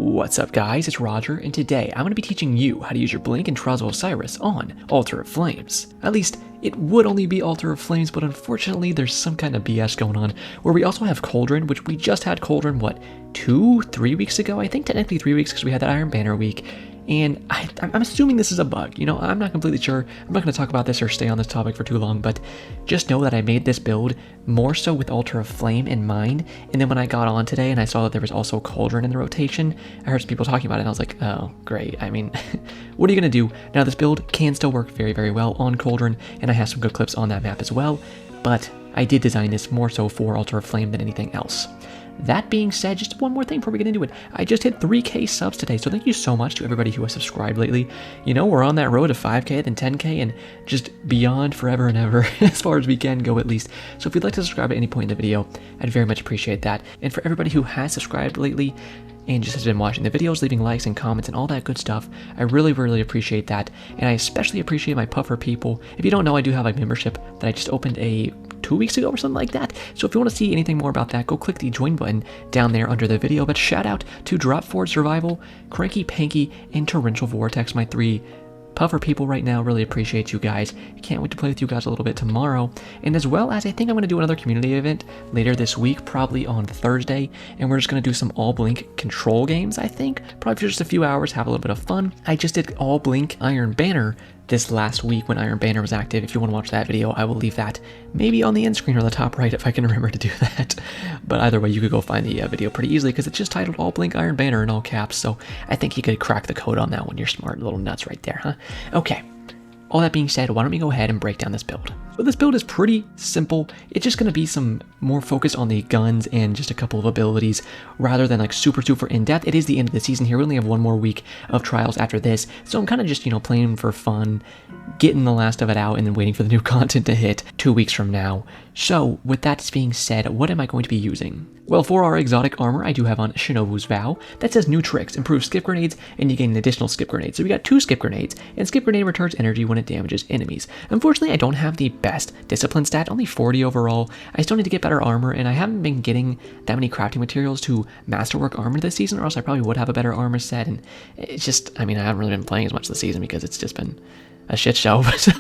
What's up guys, it's Roger, and today I'm going to be teaching you how to use your Blink and Trials of Osiris on Altar of Flames. At least, it would only be Altar of Flames, but unfortunately there's some kind of BS going on, where we also have Cauldron, which we just had Cauldron, 3 weeks ago? I think technically 3 weeks because we had that Iron Banner week. And I'm assuming this is a bug. I'm not completely sure. I'm not going to talk about this or stay on this topic for too long, but just know that I made this build more so with Altar of Flame in mind. And then when I got on today and I saw that there was also Cauldron in the rotation, I heard some people talking about it and I was like, oh, great. I mean, what are you going to do? Now, this build can still work very, very well on Cauldron, and I have some good clips on that map as well, but I did design this more so for Altar of Flame than anything else. That being said, just one more thing before we get into it. I just hit 3K subs today, so thank you so much to everybody who has subscribed lately. We're on that road to 5K, then 10K, and just beyond forever and ever, as far as we can go at least. So if you'd like to subscribe at any point in the video, I'd very much appreciate that. And for everybody who has subscribed lately, and just has been watching the videos, leaving likes and comments and all that good stuff, I really, really appreciate that. And I especially appreciate my puffer people. If you don't know, I do have a membership that I just opened 2 weeks ago or something like that. So if you want to see anything more about that, go click the join button down there under the video. But shout out to Drop Forward Survival, Cranky Panky, and Torrential Vortex, my 3 puffer people right now. Really appreciate you guys. Can't wait to play with you guys a little bit tomorrow. And as well as I think I'm going to do another community event later this week, probably on Thursday. And we're just going to do some all Blink control games, I think. Probably for just a few hours, have a little bit of fun. I just did all Blink Iron Banner this last week when Iron Banner was active. If you want to watch that video, I will leave that maybe on the end screen or the top right if I can remember to do that. But either way, you could go find the video pretty easily because it's just titled All Blink Iron Banner in all caps. So I think you could crack the code on that one. You're smart little nuts right there, huh? Okay. All that being said, why don't we go ahead and break down this build? So this build is pretty simple. It's just going to be some more focus on the guns and just a couple of abilities rather than like super in-depth. It is the end of the season here. We only have one more week of trials after this. So I'm kind of just, playing for fun, getting the last of it out, and then waiting for the new content to hit 2 weeks from now. So with that being said, what am I going to be using? Well, for our exotic armor, I do have on Shinobu's Vow. That says new tricks, improve skip grenades, and you gain an additional skip grenade. So we got 2 skip grenades, and skip grenade returns energy when it damages enemies. Unfortunately, I don't have the best discipline stat, only 40 overall. I still need to get better armor, and I haven't been getting that many crafting materials to masterwork armor this season, or else I probably would have a better armor set. And it's just, I haven't really been playing as much this season because it's just been a shit show. So,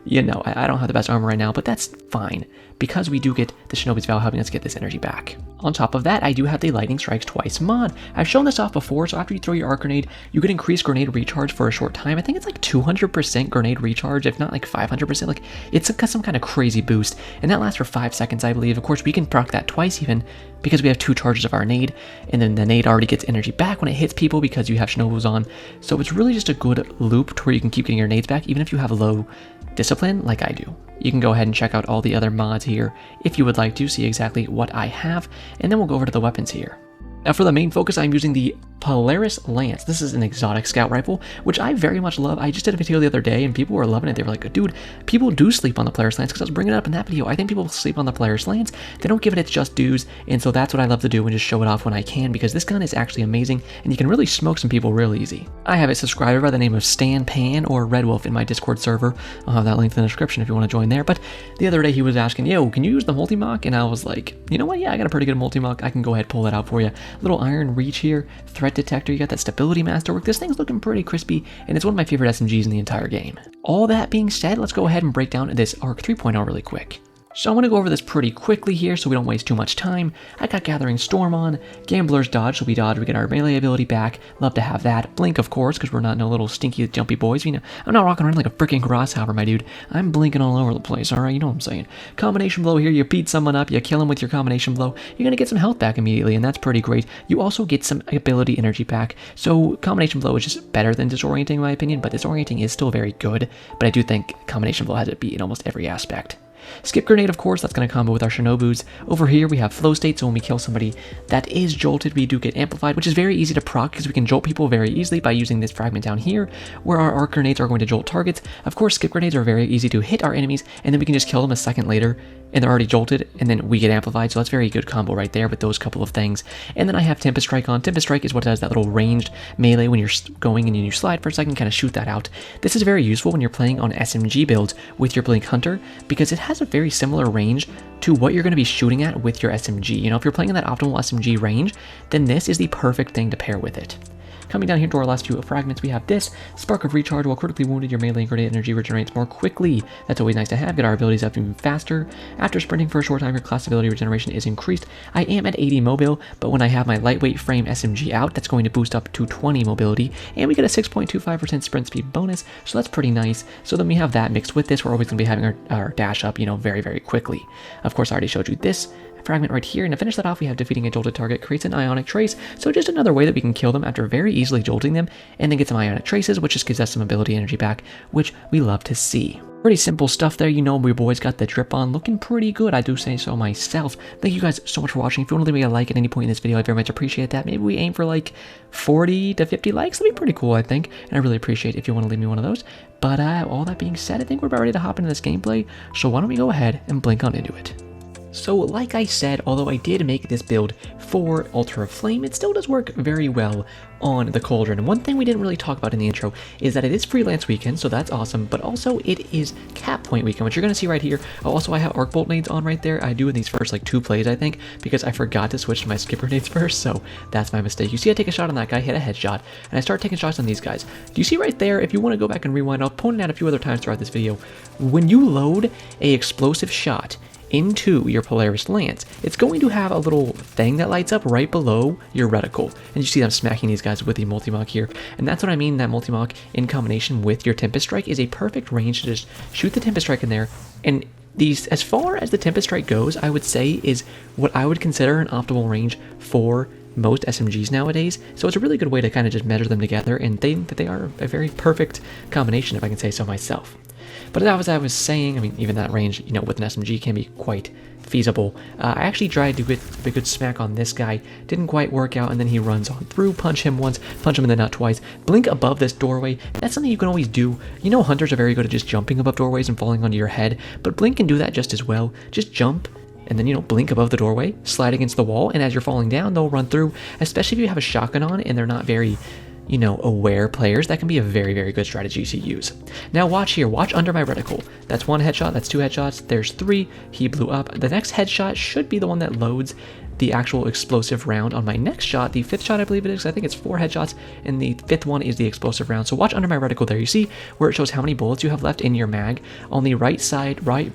I don't have the best armor right now, but that's fine because we do get the Shinobu's Vow helping us get this energy back. On top of that, I do have the Lightning Strikes Twice mod. I've shown this off before, so after you throw your arc grenade, you get increased grenade recharge for a short time. I think it's like 200% grenade recharge, if not like 500%. Like, it's some kind of crazy boost, and that lasts for 5 seconds, I believe. Of course, we can proc that twice even, because we have 2 charges of our nade, and then the nade already gets energy back when it hits people because you have Shinobu's on. So it's really just a good loop to where you can keep getting your nades back, even if you have low discipline like I do. You can go ahead and check out all the other mods here if you would like to see exactly what I have, and then we'll go over to the weapons here. Now for the main focus, I'm using the Polaris Lance. This is an exotic scout rifle, which I very much love. I just did a video the other day and people were loving it. They were like, dude, people do sleep on the Polaris Lance, because I was bringing it up in that video. I think people sleep on the Polaris Lance. They don't give it its just dues, and so that's what I love to do and just show it off when I can, because this gun is actually amazing and you can really smoke some people real easy. I have a subscriber by the name of Stan Pan or Red Wolf in my Discord server. I'll have that link in the description if you want to join there. But the other day he was asking, yo, can you use the multi-mock? And I was like, you know what? Yeah, I got a pretty good multi-mock. I can go ahead and pull that out for you. Little iron reach here, threat detector, you got that stability masterwork. This thing's looking pretty crispy, and it's one of my favorite SMGs in the entire game. All that being said, let's go ahead and break down this Arc 3.0 really quick. So I'm going to go over this pretty quickly here so we don't waste too much time. I got Gathering Storm on, Gambler's Dodge, so we dodge, we get our melee ability back. Love to have that. Blink, of course, because we're not no little stinky jumpy boys. I'm not rocking around like a freaking grasshopper, my dude. I'm blinking all over the place, alright? You know what I'm saying. Combination Blow here, you beat someone up, you kill him with your Combination Blow, you're going to get some health back immediately, and that's pretty great. You also get some ability energy back, so Combination Blow is just better than Disorienting in my opinion, but Disorienting is still very good, but I do think Combination Blow has it beat in almost every aspect. Skip Grenade, of course, that's going to combo with our Shinobus. Over here, we have Flow State, so when we kill somebody that is jolted, we do get amplified, which is very easy to proc because we can jolt people very easily by using this fragment down here, where our arc grenades are going to jolt targets. Of course, skip grenades are very easy to hit our enemies, and then we can just kill them a second later and they're already jolted, and then we get amplified, so that's a very good combo right there with those couple of things. And then I have Tempest Strike on. Tempest Strike is what does that little ranged melee when you're going and you slide for a second, kind of shoot that out. This is very useful when you're playing on SMG builds with your Blink Hunter, because it has a very similar range to what you're going to be shooting at with your SMG. You know, if you're playing in that optimal SMG range, then this is the perfect thing to pair with it. Coming down here to our last few fragments, we have this. Spark of Recharge. While critically wounded, your melee and grenade energy regenerates more quickly. That's always nice to have. Get our abilities up even faster. After sprinting for a short time, your class ability regeneration is increased. I am at 80 mobile, but when I have my lightweight frame SMG out, that's going to boost up to 20 mobility. And we get a 6.25% sprint speed bonus, so that's pretty nice. So then we have that mixed with this. We're always going to be having our dash up, you know, very, very quickly. Of course, I already showed you this fragment right here, and to finish that off, we have defeating a jolted target creates an ionic trace, so just another way that we can kill them after very easily jolting them, and then get some ionic traces, which just gives us some ability energy back, which we love to see. Pretty simple stuff there. You know, we boys got the drip on, looking pretty good, I do say so myself. Thank you guys so much for watching. If you want to leave me a like at any point in this video, I very much appreciate that. Maybe we aim for like 40 to 50 likes. That'd be pretty cool, I think, and I really appreciate if you want to leave me one of those. But all that being said, I think we're about ready to hop into this gameplay, so why don't we go ahead and blink on into it. So like I said, although I did make this build for Altar of Flame, it still does work very well on the Cauldron. And one thing we didn't really talk about in the intro is that it is freelance weekend, so that's awesome, but also it is cap point weekend, which you're going to see right here. Also, I have arc bolt nades on right there. I do in these first like 2 plays, I think, because I forgot to switch to my skipper nades first, so that's my mistake. You see I take a shot on that guy, hit a headshot, and I start taking shots on these guys. Do you see right there, if you want to go back and rewind, I'll point it out a few other times throughout this video, when you load a explosive shot into your Polaris lance, it's going to have a little thing that lights up right below your reticle, and you see I'm smacking these guys with the multi-mach here, and that's what I mean. That multi-mach in combination with your Tempest Strike is a perfect range to just shoot the Tempest Strike in there. And these, as far as the Tempest Strike goes, I would say is what I would consider an optimal range for most SMGs nowadays, so it's a really good way to kind of just measure them together and think that they are a very perfect combination, if I can say so myself. But as I was saying, I mean, even that range, you know, with an SMG can be quite feasible. I actually tried to get a good smack on this guy, didn't quite work out, and then he runs on through, punch him once, punch him in the nut twice, blink above this doorway. That's something you can always do. You know, hunters are very good at just jumping above doorways and falling onto your head, but blink can do that just as well. Just jump, and then, you know, blink above the doorway, slide against the wall, and as you're falling down, they'll run through, especially if you have a shotgun on and they're not very, you know, aware players. That can be a very, very good strategy to use. Now watch here, watch under my reticle. That's 1 headshot, that's 2 headshots, there's 3, he blew up. The next headshot should be the one that loads the actual explosive round on my next shot. The 5th shot, I believe it is, I think it's 4 headshots, and the 5th one is the explosive round. So watch under my reticle there. You see where it shows how many bullets you have left in your mag on the right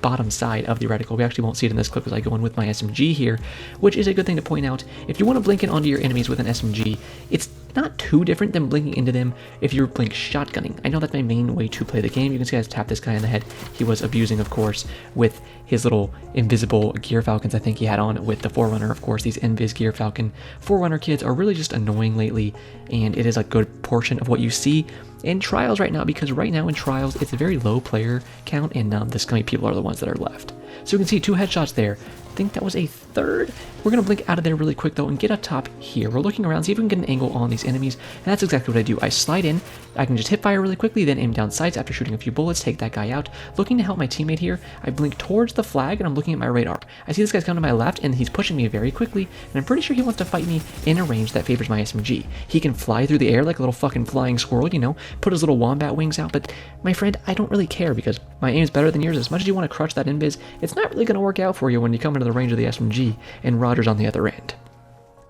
bottom side of the reticle. We actually won't see it in this clip as I go in with my SMG here, which is a good thing to point out. If you want to blink in onto your enemies with an SMG, it's not too different than blinking into them if you're blink shotgunning. I know that's my main way to play the game. You can see I tapped this guy in the head. He was abusing, of course, with his little invisible gear falcons I think he had on with the Forerunner. Of course, these invis gear falcon Forerunner kids are really just annoying lately, and it is a good portion of what you see in Trials right now, because right now in Trials it's a very low player count, and the scummy people are the ones that are left. So you can see 2 headshots there. I think that was a 3rd. We're going to blink out of there really quick though and get up top here. We're looking around, see if we can get an angle on these enemies, and that's exactly what I do. I slide in, I can just hip fire really quickly, then aim down sights after shooting a few bullets, take that guy out. Looking to help my teammate here, I blink towards the flag and I'm looking at my radar. I see this guy's coming to my left and he's pushing me very quickly, and I'm pretty sure he wants to fight me in a range that favors my SMG. He can fly through the air like a little fucking flying squirrel, you know, put his little wombat wings out, but my friend, I don't really care because my aim is better than yours. As much as you want to crush that invis, it's not really going to work out for you when you come into the range of the SMG and Roger's on the other end.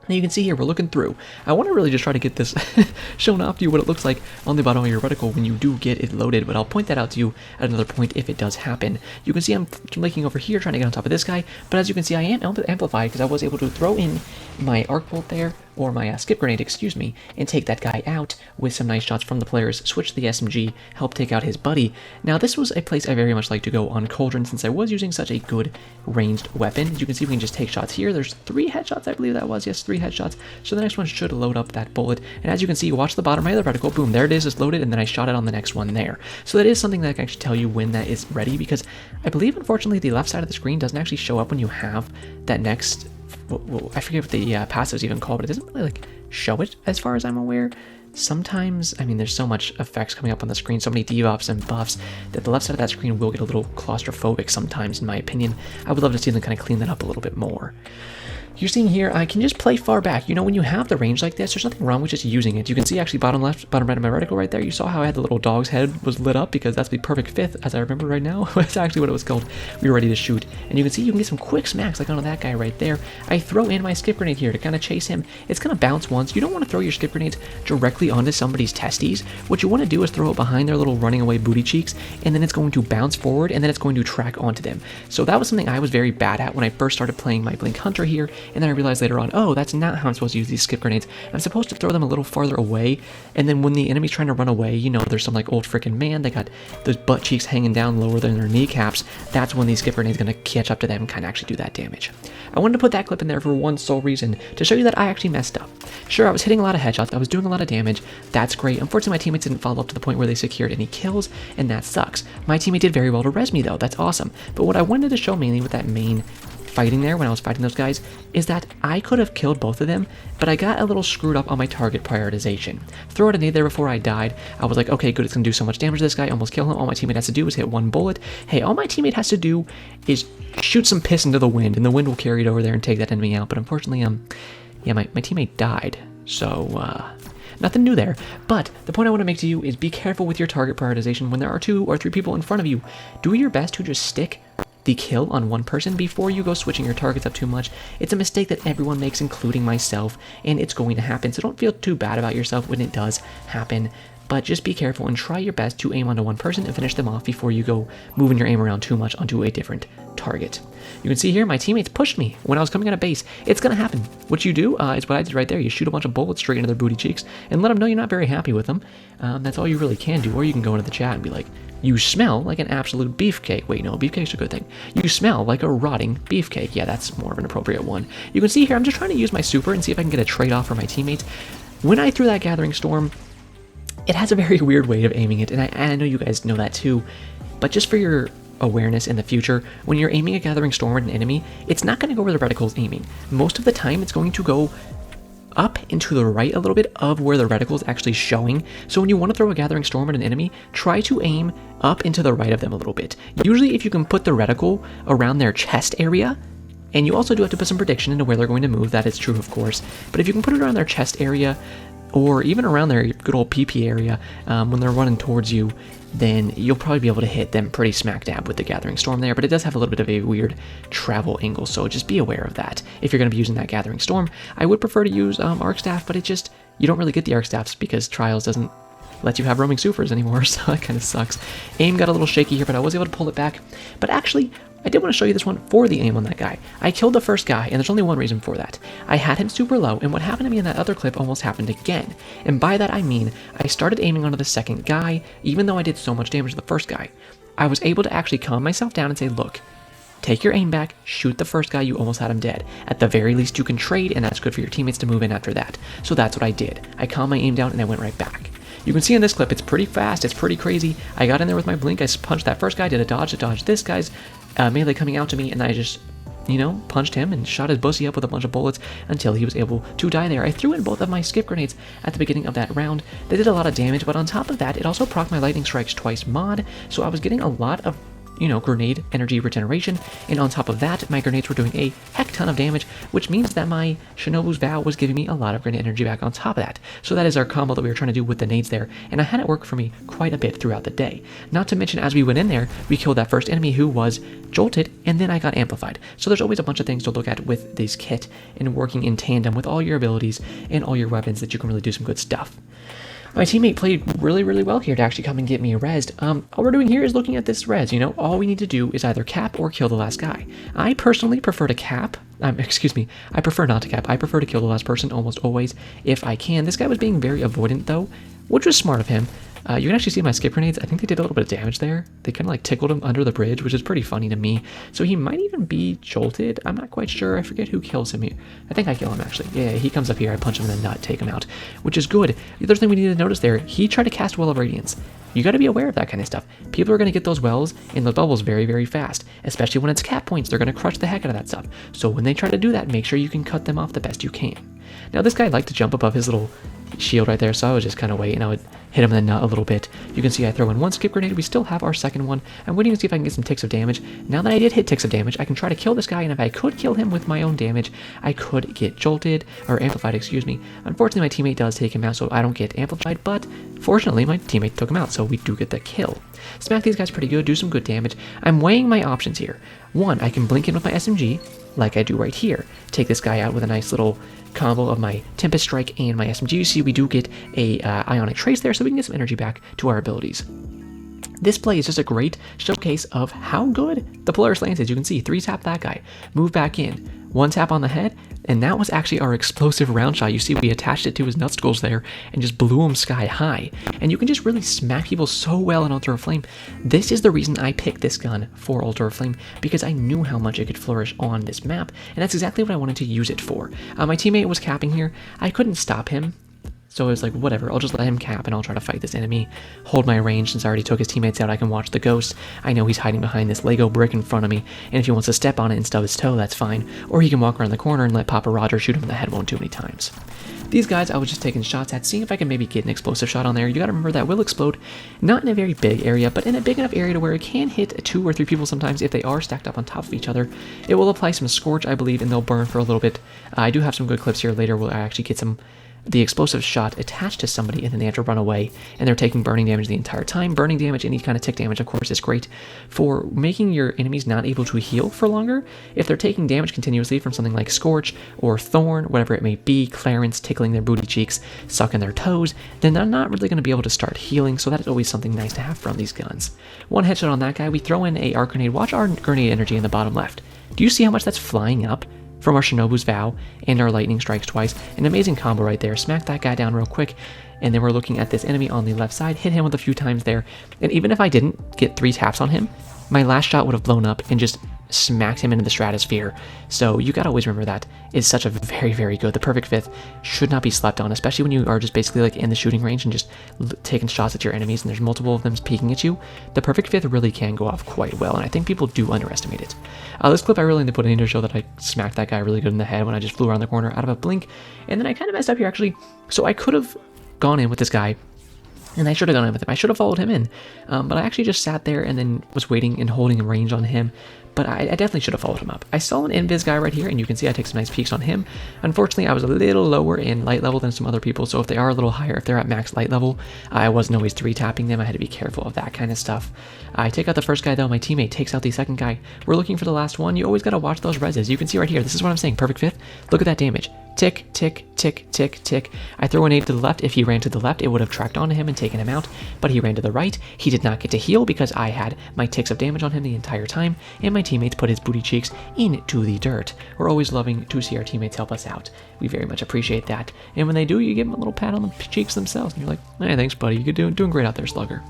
Now you can see here, we're looking through. I want to really just try to get this shown off to you, what it looks like on the bottom of your reticle when you do get it loaded, but I'll point that out to you at another point if it does happen. You can see I'm blinking over here trying to get on top of this guy, but as you can see I am amplified because I was able to throw in my arc bolt there, or my skip grenade, excuse me, and take that guy out with some nice shots from the Polaris, switch to the SMG, help take out his buddy. Now this was a place I very much like to go on Cauldron since I was using such a good ranged weapon. As you can see, we can just take shots here. There's 3 headshots, I believe that was, yes, 3 headshots. So the next one should load up that bullet, and as you can see, watch the bottom right of the reticle, boom, there it is, it's loaded, and then I shot it on the next one there. So that is something that I can actually tell you when that is ready, because I believe, unfortunately, the left side of the screen doesn't actually show up when you have that next, well, I forget what the passive's even called, but it doesn't really like show it as far as I'm aware. sometimes, I mean, there's so much effects coming up on the screen, so many debuffs and buffs, that the left side of that screen will get a little claustrophobic sometimes, in my opinion. I would love to see them kind of clean that up a little bit more. You're seeing here, I can just play far back. You know, when you have the range like this, there's nothing wrong with just using it. You can see actually bottom left, bottom right of my reticle right there. You saw how I had the little dog's head was lit up because that's the perfect fifth, as I remember right now. That's actually what it was called. We were ready to shoot. And you can see you can get some quick smacks like onto that guy right there. I throw in my skip grenade here to kind of chase him. It's going to bounce once. You don't want to throw your skip grenades directly onto somebody's testes. What you want to do is throw it behind their little running away booty cheeks, and then it's going to bounce forward, and then it's going to track onto them. So that was something I was very bad at when I first started playing my Blink Hunter here, and then I realized later on, oh, that's not how I'm supposed to use these skip grenades. I'm supposed to throw them a little farther away, and then when the enemy's trying to run away, you know, there's some like old freaking man, they got those butt cheeks hanging down lower than their kneecaps. That's when these skip grenades are going to catch up to them and kind of actually do that damage. I wanted to put that clip in there for one sole reason, to show you that I actually messed up. Sure, I was hitting a lot of headshots, I was doing a lot of damage, that's great. Unfortunately, my teammates didn't follow up to the point where they secured any kills, and that sucks. My teammate did very well to res me though, that's awesome. But what I wanted to show mainly with that main fighting there when I was fighting those guys is that I could have killed both of them, but I got a little screwed up on my target prioritization. Throw out a nade there before I died. I was like, okay, good, it's gonna do so much damage to this guy, almost kill him. All my teammate has to do is hit one bullet. Hey, all my teammate has to do is shoot some piss into the wind, and the wind will carry it over there and take that enemy out. But unfortunately, yeah, my teammate died, so nothing new there. But the point I want to make to you is be careful with your target prioritization when there are 2 or 3 people in front of you. Do your best to just stick the kill on one person before you go switching your targets up too much. It's a mistake that everyone makes, including myself, and it's going to happen, so don't feel too bad about yourself when it does happen. But just be careful and try your best to aim onto one person and finish them off before you go moving your aim around too much onto a different target. You can see here my teammates pushed me when I was coming out of base. It's going to happen. What you do is what I did right there. You shoot a bunch of bullets straight into their booty cheeks and let them know you're not very happy with them. That's all you really can do. Or you can go into the chat and be like, you smell like an absolute beefcake. Wait, no, beefcake's a good thing. You smell like a rotting beefcake. Yeah, that's more of an appropriate one. You can see here, I'm just trying to use my super and see if I can get a trade-off for my teammates. When I threw that Gathering Storm, it has a very weird way of aiming it, and I know you guys know that too, but just for your awareness in the future, when you're aiming a Gathering Storm at an enemy, it's not going to go where the reticle's aiming. Most of the time, it's going to go up and to the right a little bit of where the reticle is actually showing. So when you want to throw a Gathering Storm at an enemy, try to aim up and to the right of them a little bit. Usually if you can put the reticle around their chest area, and you also do have to put some prediction into where they're going to move, that is true of course, but if you can put it around their chest area, or even around their good old PP area when they're running towards you, then you'll probably be able to hit them pretty smack dab with the Gathering Storm there, but it does have a little bit of a weird travel angle, so just be aware of that if you're going to be using that Gathering Storm. I would prefer to use Arc Staff, but you don't really get the Arc Staffs because Trials doesn't let you have roaming supers anymore, so that kind of sucks. Aim got a little shaky here, but I was able to pull it back. But actually, I did want to show you this one for the aim on that guy. I killed the first guy, and there's only one reason for that. I had him super low, and what happened to me in that other clip almost happened again. And by that I mean, I started aiming onto the second guy, even though I did so much damage to the first guy. I was able to actually calm myself down and say, look, take your aim back, shoot the first guy, you almost had him dead. At the very least you can trade, and that's good for your teammates to move in after that. So that's what I did. I calmed my aim down, and I went right back. You can see in this clip, it's pretty fast, it's pretty crazy. I got in there with my blink, I punched that first guy, did a dodge to dodge this guy's melee coming out to me, and I just, punched him and shot his bussy up with a bunch of bullets until he was able to die there. I threw in both of my skip grenades at the beginning of that round. They did a lot of damage, but on top of that, it also procced my lightning strikes twice mod, so I was getting a lot of grenade energy regeneration, and on top of that, my grenades were doing a heck ton of damage, which means that my Shinobu's Vow was giving me a lot of grenade energy back on top of that. So that is our combo that we were trying to do with the nades there, and I had it work for me quite a bit throughout the day. Not to mention, as we went in there, we killed that first enemy who was jolted, and then I got amplified. So there's always a bunch of things to look at with this kit, and working in tandem with all your abilities and all your weapons that you can really do some good stuff. My teammate played really, really well here to actually come and get me rezzed. All we're doing here is looking at this res, all we need to do is either cap or kill the last guy. I personally prefer to cap, I prefer not to cap. I prefer to kill the last person almost always if I can. This guy was being very avoidant though, which was smart of him. You can actually see my skip grenades. I think they did a little bit of damage there. They kind of like tickled him under the bridge, which is pretty funny to me. So he might even be jolted. I'm not quite sure. I forget who kills him here. I think I kill him actually. Yeah, he comes up here. I punch him in the nut, take him out, which is good. The other thing we need to notice there, he tried to cast Well of Radiance. You got to be aware of that kind of stuff. People are going to get those wells and those bubbles very, very fast, especially when it's cap points. They're going to crush the heck out of that stuff. So when they try to do that, make sure you can cut them off the best you can. Now this guy liked to jump above his little shield right there, so I was just kind of waiting. I would hit him in the nut a little bit. You can see I throw in one skip grenade. We still have our second one. I'm waiting to see if I can get some ticks of damage. Now that I did hit ticks of damage, I can try to kill this guy, and if I could kill him with my own damage, I could get jolted, or amplified, excuse me. Unfortunately, my teammate does take him out, so I don't get amplified, but fortunately, my teammate took him out, so we do get the kill. Smack these guys pretty good, do some good damage. I'm weighing my options here. One, I can blink in with my SMG, like I do right here. Take this guy out with a nice little combo of my Tempest Strike and my SMG. You see we do get a Ionic Trace there, so we can get some energy back to our abilities. This play is just a great showcase of how good the Polaris lance is. You can see 3-tap that guy, move back in, 1-tap on the head, and that was actually our explosive round shot. You see we attached it to his nutskulls there and just blew him sky high. And you can just really smack people so well in Altar of Flame. This is the reason I picked this gun for Altar of Flame, because I knew how much it could flourish on this map, and that's exactly what I wanted to use it for. My teammate was capping here. I couldn't stop him, so I was like, whatever, I'll just let him cap and I'll try to fight this enemy, hold my range. Since I already took his teammates out, I can watch the ghost. I know he's hiding behind this Lego brick in front of me, and if he wants to step on it and stub his toe, that's fine. Or he can walk around the corner and let Papa Roger shoot him in the head one too many times. These guys I was just taking shots at, seeing if I can maybe get an explosive shot on there. You gotta remember that will explode, not in a very big area, but in a big enough area to where it can hit 2 or 3 people sometimes if they are stacked up on top of each other. It will apply some scorch, I believe, and they'll burn for a little bit. I do have some good clips here later where I actually get the explosive shot attached to somebody, and then they have to run away, and they're taking burning damage the entire time. Burning damage, any kind of tick damage, of course, is great for making your enemies not able to heal for longer. If they're taking damage continuously from something like Scorch or Thorn, whatever it may be, Clarence tickling their booty cheeks, sucking their toes, then they're not really going to be able to start healing, so that is always something nice to have from these guns. One headshot on that guy, we throw in a arc grenade. Watch our grenade energy in the bottom left. Do you see how much that's flying up? From our Shinobu's Vow and our Lightning Strikes twice. An amazing combo right there. Smack that guy down real quick, and then we're looking at this enemy on the left side. Hit him with a few times there, and even if I didn't get 3 taps on him, my last shot would have blown up and just smacked him into the stratosphere. So you gotta always remember that is such a very, very good. The perfect fifth should not be slept on, especially when you are just basically like in the shooting range and just taking shots at your enemies and there's multiple of them peeking at you. The perfect fifth really can go off quite well, and I think people do underestimate it. This clip I really need to put in to show that I smacked that guy really good in the head when I just flew around the corner out of a blink, and then I kind of messed up here actually. So I could have gone in with this guy, and I should have gone in with him. I should have followed him in, but I actually just sat there and then was waiting and holding range on him. But I definitely should have followed him up. I saw an invis guy right here, and you can see I take some nice peeks on him. Unfortunately, I was a little lower in light level than some other people, so if they are a little higher, if they're at max light level, I wasn't always 3-tapping them. I had to be careful of that kind of stuff. I take out the first guy, though. My teammate takes out the second guy. We're looking for the last one. You always got to watch those reses. You can see right here. This is what I'm saying. Perfect fifth. Look at that damage. Tick, tick, tick, tick, tick. I throw a nade to the left. If he ran to the left, it would have tracked onto him and taken him out, but he ran to the right. He did not get to heal because I had my ticks of damage on him the entire time, and my teammates put his booty cheeks into the dirt. We're always loving to see our teammates help us out. We very much appreciate that, and when they do, you give them a little pat on the cheeks themselves, and you're like, hey, thanks, buddy. You're doing great out there, Slugger.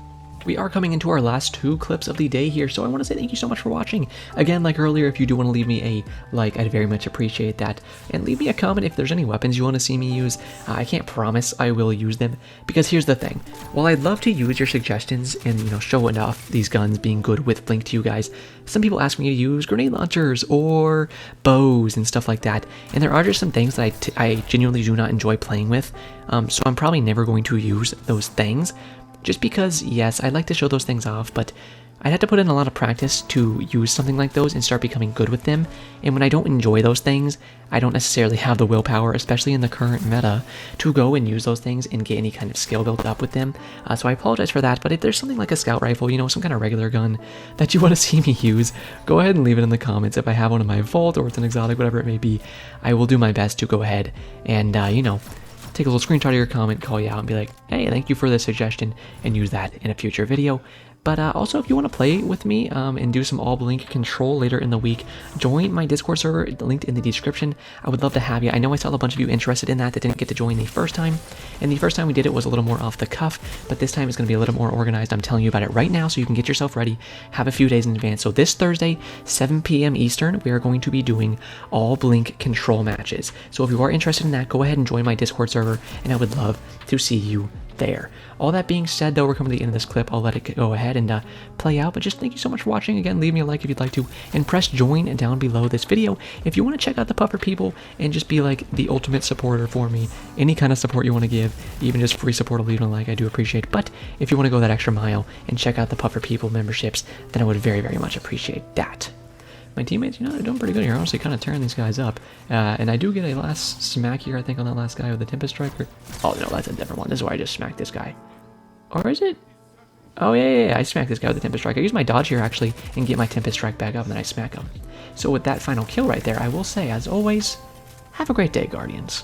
We are coming into our last 2 clips of the day here, so I want to say thank you so much for watching. Again, like earlier, if you do want to leave me a like, I'd very much appreciate that. And leave me a comment if there's any weapons you want to see me use. I can't promise I will use them, because here's the thing. While I'd love to use your suggestions and, show enough these guns being good with Blink to you guys, some people ask me to use grenade launchers or bows and stuff like that, and there are just some things that I genuinely do not enjoy playing with, so I'm probably never going to use those things. Just because, yes, I'd like to show those things off, but I'd have to put in a lot of practice to use something like those and start becoming good with them. And when I don't enjoy those things, I don't necessarily have the willpower, especially in the current meta, to go and use those things and get any kind of skill built up with them. So I apologize for that, but if there's something like a scout rifle, some kind of regular gun that you want to see me use, go ahead and leave it in the comments. If I have one in my vault or it's an exotic, whatever it may be, I will do my best to go ahead and, take a little screenshot of your comment, call you out, and be like, hey, thank you for the suggestion, and use that in a future video. But also, if you want to play with me and do some all blink control later in the week, join my Discord server linked in the description. I would love to have you. I know I saw a bunch of you interested in that didn't get to join the first time, and the first time we did it was a little more off the cuff, but this time it's going to be a little more organized. I'm telling you about it right now so you can get yourself ready, have a few days in advance. So this Thursday, 7 p.m. Eastern, we are going to be doing all blink control matches. So if you are interested in that, go ahead and join my Discord server, and I would love to see you there. All that being said, though, we're coming to the end of this clip. I'll let it go ahead and play out, but just thank you so much for watching. Again, leave me a like if you'd like to, and press join down below this video if you want to check out the Puffer people and just be like the ultimate supporter for me. Any kind of support you want to give, even just free support or leaving a like, I do appreciate. But if you want to go that extra mile and check out the Puffer people memberships, then I would very, very much appreciate that. My teammates, you know, they're doing pretty good here. Honestly, kind of tearing these guys up. And I do get a last smack here, I think, on that last guy with the Tempest Striker. Oh, no, that's a different one. This is where I just smacked this guy. Or is it? Oh, yeah. I smacked this guy with the Tempest Strike. I use my dodge here, actually, and get my Tempest Strike back up, and then I smack him. So with that final kill right there, I will say, as always, have a great day, Guardians.